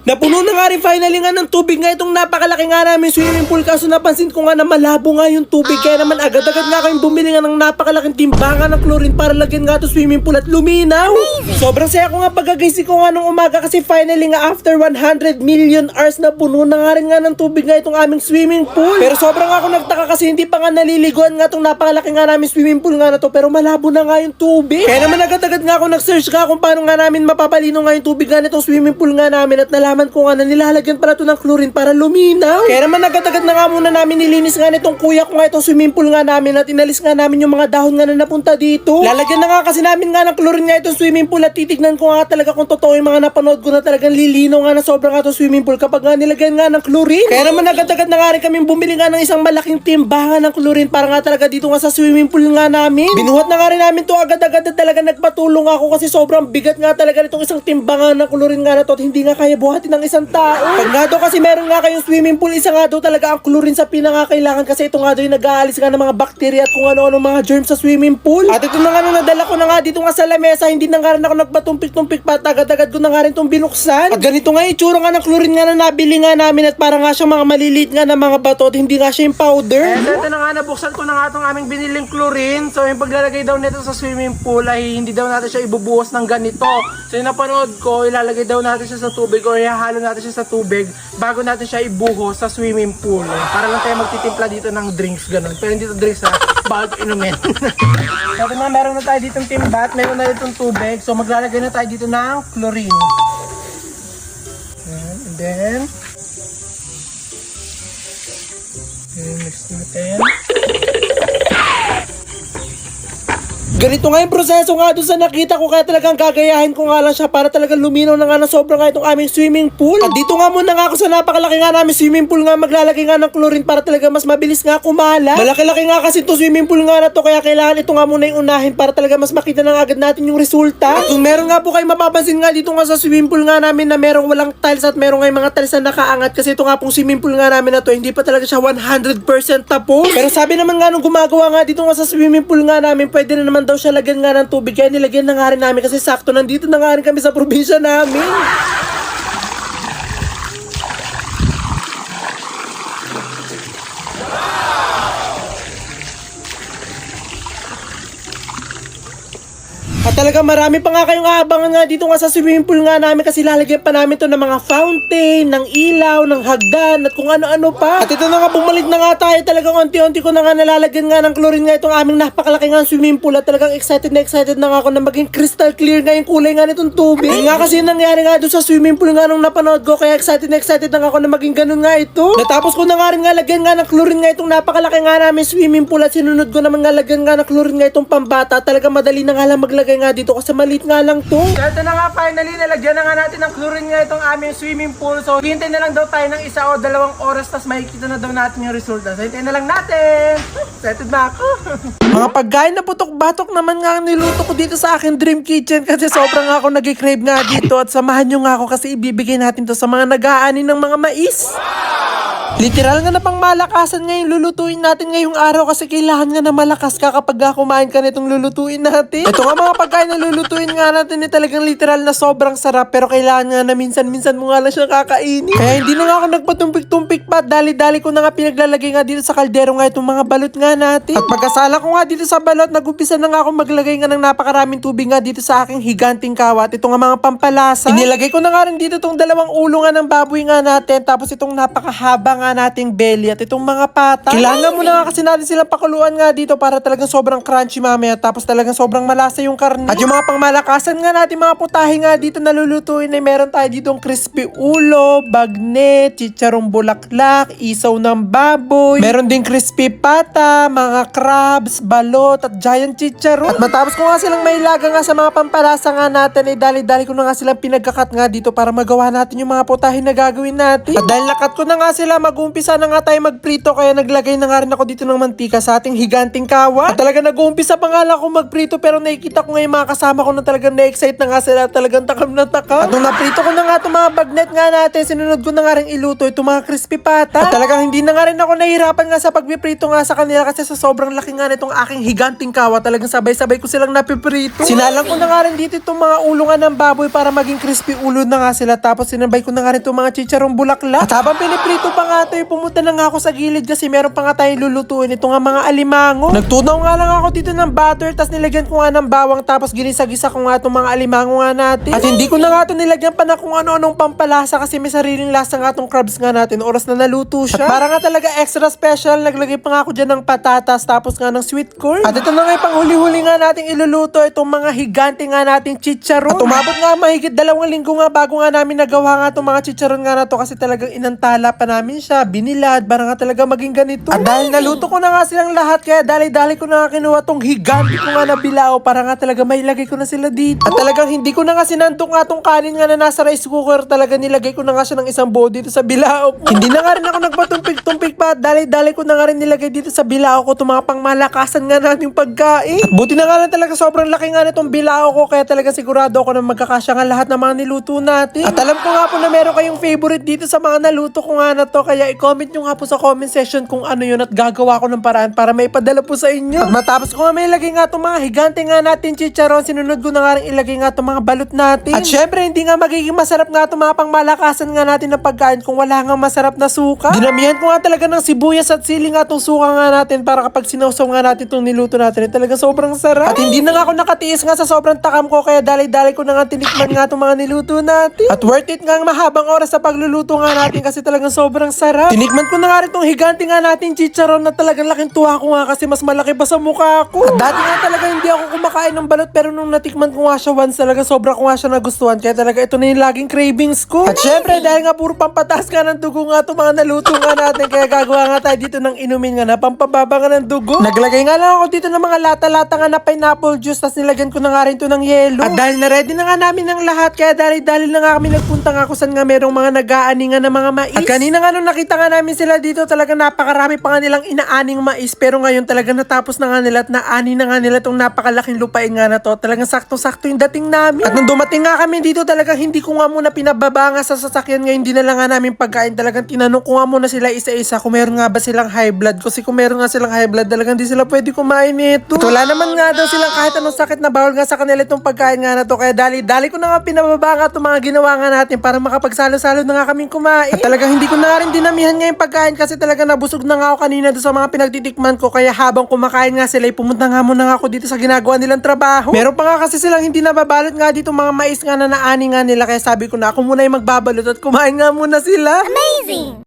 Napuno na nga rin finally nga ng tubig nga itong napakalaki nga namin swimming pool, kaso napansin ko nga na malabo nga yung tubig, kaya naman agad-agad nga kayong bumili nga ng napakalaking timbangan ng chlorine para lagyan nga itong swimming pool at luminaw. Sobrang saya ko nga pagkagising ko nga nung umaga kasi finally nga after 100 million hours na puno na nga rin nga ng tubig nga itong aming swimming pool. Pero sobrang ako nagtaka kasi hindi pa nga naliliguan nga itong napakalaki nga namin swimming pool nga na to, pero malabo na nga yung tubig. Kaya naman agad-agad nga ako nag-search nga kung paano nga namin mapapalino nga yung tubig nga nitong swimming pool nga namin, at nalaman ko nga na nilalagyan pala to ng chlorine para luminaw. Kaya naman agad-agad na nga muna namin nilinis nga nitong kuya ko nga itong swimming pool nga namin, at inalis nga namin yung mga dahon nga na napunta dito. Lalagyan na nga kasi namin nga ng chlorine nga itong swimming pool, at titignan ko nga talaga kung totoo yung mga napanood ko na talagang lilino nga na sobrang nga itong swimming pool kapag nga nilagyan nga ng chlorine. Kaya naman agad-agad na nga rin kami bumili nga ng isang malaking timbangan ng chlorine para nga talaga dito nga sa swimming pool nga namin. Binuhat na nga rin namin to agad-agad, at talaga nagpatulong ako kasi sobrang bigat nga talaga nitong isang timbangan ng chlorine nga na to, at hindi nga kaya buhatin ng isang tao. Pag nga daw kasi meron nga kayong swimming pool, isa nga daw talaga ang chlorine sa pinakakailangan, kasi ito nga daw yung nag-aalis nga ng mga bacteria at kung ano-ano mga germs sa swimming pool. At ito na nga nung nadala ko na nga dito nga sa lamesa, hindi na nga rin ako nagpatumpik-tumpik pa, agad-agad ko na nga rin itong binuksan. At ganito nga itsura nga ng chlorine nga na nabili nga namin, at para nga siyang mga maliliit nga na mga bato, at hindi nga siya yung powder. Ito na nga, nabuksan ko na nga itong aming biniling chlorine. So yung paglalagay daw nito sa swimming pool ay hindi daw natin siya ibubuhos ng ganito. So yung napanood ko, ilalagay daw natin siya sa tubig o ihahalo natin siya sa tubig bago natin siya ibuhos sa swimming pool. Para lang tayo magtitimpla dito ng drinks, ganun. Pero hindi ito drinks ha, bawal inumin. Ito na, meron na tayo ditong timbat, meron na ditong tubig. So maglalagay na tayo dito ng chlorine. And then mix natin. Ganito nga yung proseso nga doon sa nakita ko, kaya talagang gagayahin ko nga lang siya para talagang luminaw na nga ng sobra nga itong aming swimming pool. At dito nga muna nga ako sa napakalaki nga namin swimming pool nga maglalagay nga ng chlorine para talaga mas mabilis nga kumala. Malaki-laki nga kasi itong swimming pool nga na to, kaya kailangan ito nga muna yung unahin para talaga mas makita na agad natin yung resulta. At kung meron nga po kayo mapapansin nga dito nga sa swimming pool nga namin na merong walang tiles at merong nga yung mga tiles na nakaangat, kasi ito nga pong swimming pool nga namin na to, hindi pa talaga siya 100% tapos. Pero sabi naman nga nung gumagawa nga dito nga sa swimming pool nga namin, pwede na naman daw siya lagyan nga ng tubig, kaya nilagyan na nga rin namin kasi sakto nandito na nga rin kami sa probinsya namin. At talaga marami pa nga kayong aabangan nga dito nga sa swimming pool nga namin, kasi lalagyan pa namin to ng mga fountain, ng ilaw, ng hagdan, at kung ano-ano pa. At ito na nga, bumalik na nga tayo. Talagang unti-unti ko na nga nalalagyan nga ng chlorine nga itong aming napakalaki nga swimming pool, at talagang excited na nga ako na maging crystal clear nga yung kulay nga nitong tubig. Ay nga kasi nangyari nga doon sa swimming pool nga nung napanood ko, kaya excited na nga ako na maging ganun nga ito. Natapos ko na nga rin nga lagyan nga ng chlorine nga itong napakalaki nga namin swimming pool, at sinunod ko naman nga lagyan nga ng chlorine nga itong pambata. Talaga madali na nga lang maglagay nga dito kasi maliit nga lang to. So ito na nga, finally nalagyan na nga natin ng chlorine nga itong aming swimming pool. So hintay na lang daw tayo ng 1 o 2 oras, tas makikita na daw natin yung resulta. So hintay na lang natin. Excited na ako. Mga pagkain na putok-batok naman nga ang niluto ko dito sa akin dream kitchen, kasi sobrang nga ako nag-crave nga dito, at samahan nyo nga ako kasi ibibigay natin to sa mga nag-aani ng mga mais. Literal nga na pang malakasan nga yung lulutuin natin ngayong araw, kasi kailangan nga na malakas ka kapag kumain ka nitong lulutuin natin. Ito nga mga pagkain na lulutuin nga natin ni talagang literal na sobrang sarap, pero kailangan nga na minsan-minsan mo nga lang siya kakainin. Kaya hindi na nga ako nagpatumpik-tumpik pa, dali-dali ko na nga pinaglalagay nga dito sa kaldero nga itong mga balot nga natin. At pagkasala ko nga dito sa balot, nag-umpisa na nga ako maglagay nga ng napakaraming tubig nga dito sa aking higanting kawat. Ito nga mga pampalasa. Inilagay ko na nga rin dito itong 2 ulo nga ng baboy nga natin, tapos itong napakahaba nga nating belly, at itong mga pata. Kailangan muna nga kasi natin silang pakuluan nga dito para talagang sobrang crunchy mamaya, tapos talagang sobrang malasa yung karne. At yung mga pangmalakasan nga natin mga putahe nga dito na lulutuin ay meron tayo ditong crispy ulo, bagnet, chicharong bulaklak, isaw ng baboy, meron ding crispy pata, mga crabs, balot, at giant chicharon. At matapos ko nga silang mailaga nga sa mga pampalasa nga natin, ay dali-dali ko na nga silang pinagkakat nga dito para magawa natin yung mga putahe na gagawin natin. At dahil nakat ko na nga sila, mag-uumpisa na nga tayo magprito kaya naglagay na nga rin ako dito ng mantika sa ating higanting kawa. At talaga nag-uumpisa pa nga lang ako magprito pero nakikita ko nga yung mga kasama ko na talagang na-excite na nga sila, talagang takam na takam. At nung naprito ko na nga itong mga bagnet nga natin, sinunod ko na nga rin iluto itong mga crispy pata. At talagang hindi na nga rin ako nahihirapan nga sa pagpiprito nga sa kanila kasi sa sobrang laki nga nitong aking higanting kawa, talagang sabay-sabay ko silang napiprito. Sinalang ko na nga rin dito itong mga ulo nga ng baboy para maging crispy ulo na nga sila, tapos sinabay ko na nga rin itong mga chicharong bulaklak. At habang piniprito pa nga ito, pumunta na nga ako sa gilid kasi meron pa nga tayong lulutuin ito nga mga alimango. Nagtunaw nga lang ako dito ng butter, tapos nilagyan ko nga ng bawang, tapos ginisa-gisa ko nga itong mga alimango nga natin. At hindi ko na nga ito nilagyan pa na kung ano-anong pampalasa kasi may sariling lasa nga itong crabs nga natin, oras na naluto siya. At para nga talaga extra special, naglagay pa nga ako dyan ng patatas, tapos nga ng sweet corn. At ito na nga yung panghuli-huli nga nating iluluto, itong mga higante nga nating chicharon. At umabot nga mahigit 2 linggo nga bago nga namin nagawa nga itong mga chicharon nga na to kasi talagang inantala pa namin siya, binilad, para nga talaga maging ganito. At dahil naluto ko na nga silang lahat, kaya dali-dali ko na nga kinuha tong higante ko nga na bilao para nga talaga mailagay ko na sila dito. At talagang hindi ko na nga sinandok nga tong kanin nga na nasa rice cooker, talaga nilagay ko na nga siya ng isang bowl dito sa bilao ko. Hindi na nga rin ako nagpatumpik-tumpik pa, dali-dali ko na nga rin nilagay dito sa bilao ko itong mga pangmalakasan nga nating pagkain. At buti na nga lang talaga sobrang laki nga nitong bilao ko, kaya talaga sigurado ako na magkakasya nga lahat ng mga niluto natin. At alam ko nga po na meron kayong favorite dito sa mga naluto ko nga na to, kaya i-comment nyo nga po sa comment section kung ano yun at gagawa ko ng paraan para may padala po sa inyo. At matapos ko nga may ilagay nga itong mga higante nga natin chicharon, sinunod ko na nga rin ilagay nga itong mga balot natin. At syempre hindi nga magiging masarap nga itong mga pangmalakasan nga natin na pagkain kung wala nga masarap na suka. Dinamihan ko nga talaga ng sibuyas at sili nga itong suka nga natin para kapag sinawsaw nga natin itong niluto natin, talaga sobrang sarap. At hindi na nga ako nakatiis nga sa sobrang takam ko, kaya dali-dali ko na nga tinikman nga itong mga niluto natin. At worth it nga ang mahabang oras sa pagluluto nga natin kasi talagang sobrang sarap. Tinikman ko na nga rin itong higante nga natin chicharon na talagang laking tuwa ko nga kasi mas malaki pa sa mukha ko. At dati nga talaga hindi ako kumakain ng balot pero nung natikman ko nga siya once, talaga sobra ko nga siya nagustuhan, kaya talaga ito na yung laging cravings ko. At syempre dahil nga puro pampatas ka ng dugo nga itong mga naluto nga natin, kaya gagawa nga tayo dito ng inumin nga na pampababa nga ng dugo. Naglagay nga lang ako dito ng mga lata-lata nga na pineapple juice, tapos nilagyan ko na nga rin ito ng yelo. At dahil na-ready na nga namin ng lahat, kaya dali-dali na nga kami nagpunta nga kung saan nga merong mga nag-aani nga ng mga mais. At kanina nga nung nakita nga namin sila dito, talaga napakarami pa nga nilang inaaning mais, pero ngayon talaga natapos na nga nila at naani na nga nila itong napakalaking lupain nga na to. Talagang sakto-sakto yung dating namin. At nung dumating nga kami dito, talagang hindi ko nga muna pinababa nga sa sasakyan, ngayon dinala nga namin pagkain. Talagang tinanong ko nga muna sila isa-isa kung meron nga ba silang high blood, kasi kung meron nga silang high blood, talagang di sila pwede kumain nito. At wala naman nga daw silang kahit anong sakit na bawal nga sa kanila itong pagkain nga na to, kaya dali-dali ko na nga pinababa nga itong mga ginawa nga natin para makapagsalo-salo na nga kaming kumain. At talagang hindi ko na nga rin dinamihan nga yung pagkain kasi talaga nabusog na nga ako kanina doon sa mga pinagtitikman ko, kaya habang kumakain nga sila, pumunta nga muna nga ako dito sa ginagawa nilang trabaho. Meron pa nga kasi silang hindi nababalot nga dito mga mais nga na naani nga nila, kaya sabi ko na ako muna yung magbabalot at kumain nga muna sila. Amazing!